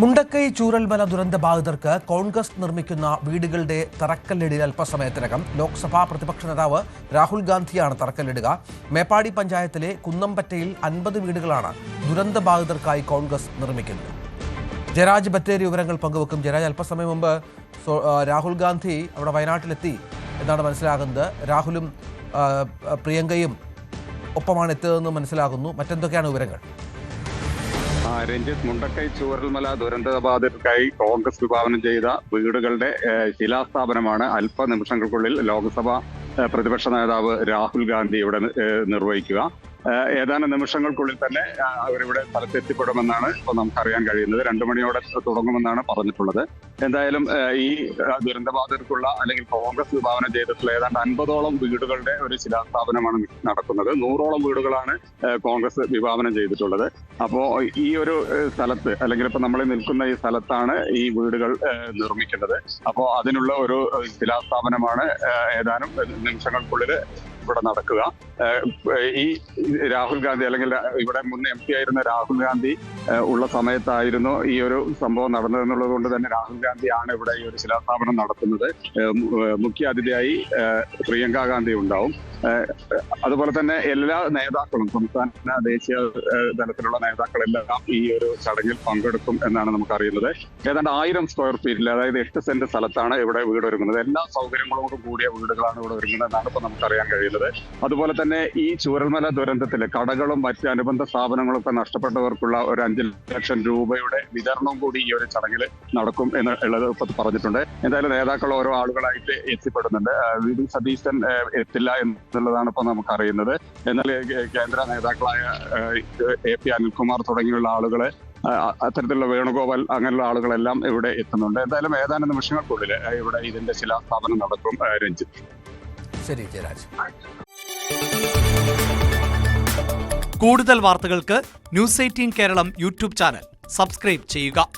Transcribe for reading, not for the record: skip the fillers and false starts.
മുണ്ടക്കൈ ചൂരൽമല ദുരന്തബാധിതർക്ക് കോൺഗ്രസ് നിർമ്മിക്കുന്ന വീടുകളുടെ തറക്കല്ലിടൽ അല്പസമയത്തിനകം ലോക്സഭാ പ്രതിപക്ഷ നേതാവ് രാഹുൽ ഗാന്ധിയാണ് തറക്കല്ലിടുക. മേപ്പാടി പഞ്ചായത്തിലെ കുന്നംപറ്റയിൽ 50 വീടുകളാണ് ദുരന്തബാധിതർക്കായി കോൺഗ്രസ് നിർമ്മിക്കുന്നത്. ജയരാജ് ബത്തേരി വിവരങ്ങൾ പങ്കുവെക്കും. ജയരാജ്, അല്പസമയം മുമ്പ് രാഹുൽ ഗാന്ധി അവിടെ വയനാട്ടിലെത്തി എന്നാണ് മനസ്സിലാകുന്നത്. രാഹുലും പ്രിയങ്കയും ഒപ്പമാണ് എത്തിയതെന്ന് മനസ്സിലാകുന്നു. മറ്റെന്തൊക്കെയാണ് വിവരങ്ങൾ? രഞ്ജിത്ത്, മുണ്ടക്കൈ ചൂരൽമല ദുരന്തബാധിതർക്കായി കോൺഗ്രസ് വിഭാവനം ചെയ്ത വീടുകളുടെ ശിലാസ്ഥാപനമാണ് അല്പനിമിഷങ്ങൾക്കുള്ളിൽ ലോക്സഭാ പ്രതിപക്ഷ നേതാവ് രാഹുൽ ഗാന്ധി ഇവിടെ നിർവഹിക്കുക. ഏതാനും നിമിഷങ്ങൾക്കുള്ളിൽ തന്നെ അവരിവിടെ സ്ഥലത്തെത്തിപ്പെടുമെന്നാണ് ഇപ്പോൾ നമുക്കറിയാൻ കഴിയുന്നത്. 2 മണിയോടെ തുടങ്ങുമെന്നാണ് പറഞ്ഞിട്ടുള്ളത്. എന്തായാലും ഈ ദുരന്തബാധിതർക്കുള്ള അല്ലെങ്കിൽ കോൺഗ്രസ് വിഭാവനം ചെയ്തിട്ടുള്ള ഏതാണ്ട് 50ഓളം വീടുകളുടെ ഒരു ശിലാസ്ഥാപനമാണ് നടക്കുന്നത്. 100ഓളം വീടുകളാണ് കോൺഗ്രസ് വിഭാവനം ചെയ്തിട്ടുള്ളത്. അപ്പോൾ ഈ ഒരു സ്ഥലത്ത് അല്ലെങ്കിൽ ഇപ്പൊ നമ്മൾ നിൽക്കുന്ന ഈ സ്ഥലത്താണ് ഈ വീടുകൾ നിർമ്മിക്കുന്നത്. അപ്പോൾ അതിനുള്ള ഒരു ശിലാസ്ഥാപനമാണ് ഏതാനും നിമിഷങ്ങൾക്കുള്ളിൽ ഇവിടെ നടക്കുക. ഈ രാഹുൽ ഗാന്ധി അല്ലെങ്കിൽ ഇവിടെ മുൻ MP ആയിരുന്ന രാഹുൽ ഗാന്ധി ഉള്ള സമയത്തായിരുന്നു ഈ ഒരു സംഭവം നടന്നതെന്നുള്ളത് കൊണ്ട് തന്നെ രാഹുൽ ഗാന്ധിയാണ് ഇവിടെ ഈ ഒരു ശിലാസ്ഥാപനം നടത്തുന്നത്. മുഖ്യ അതിഥിയായി പ്രിയങ്ക ഗാന്ധി ഉണ്ടാവും. അതുപോലെ തന്നെ എല്ലാ നേതാക്കളും, സംസ്ഥാന ദേശീയ തലത്തിലുള്ള നേതാക്കളെല്ലാം ഈ ഒരു ചടങ്ങിൽ പങ്കെടുക്കും എന്നാണ് നമുക്കറിയുന്നത്. ഏതാണ്ട് 1000 സ്ക്വയർ ഫീറ്റിൽ, അതായത് 8 സെന്റ് സ്ഥലത്താണ് ഇവിടെ വീട് ഒരുങ്ങുന്നത്. എല്ലാ സൗകര്യങ്ങളോടും കൂടിയ വീടുകളാണ് ഇവിടെ ഒരുങ്ങുന്നത് എന്നാണ് ഇപ്പോൾ നമുക്കറിയാൻ കഴിയുന്നത്. അതുപോലെ തന്നെ ഈ ചൂരൽമല ദുരന്തത്തില് കടകളും മറ്റ് അനുബന്ധ സ്ഥാപനങ്ങളൊക്കെ നഷ്ടപ്പെട്ടവർക്കുള്ള ഒരു 5 ലക്ഷം രൂപയുടെ വിതരണം കൂടി ഈ ഒരു ചടങ്ങിൽ നടക്കും എന്നുള്ളത് ഇപ്പൊ പറഞ്ഞിട്ടുണ്ട്. എന്തായാലും നേതാക്കൾ ഓരോ ആളുകളായിട്ട് എത്തിപ്പെടുന്നുണ്ട്. VD സതീശൻ എത്തില്ല എന്നുള്ളതാണ് ഇപ്പൊ നമുക്കറിയുന്നത്. എന്നാൽ കേന്ദ്ര നേതാക്കളായ AP അനിൽകുമാർ തുടങ്ങിയുള്ള ആളുകളെ, അത്തരത്തിലുള്ള വേണുഗോപാൽ, അങ്ങനെയുള്ള ആളുകളെല്ലാം ഇവിടെ എത്തുന്നുണ്ട്. എന്തായാലും ഏതാനും നിമിഷങ്ങൾക്കുള്ളിൽ ഇവിടെ ഇതിന്റെ ശിലാസ്ഥാപനം നടക്കും. രഞ്ജിത്ത്. ശരി ജയരാജ്. കൂടുതൽ വാർത്തകൾക്ക് News 18 Keralam YouTube channel subscribe ചെയ്യുക.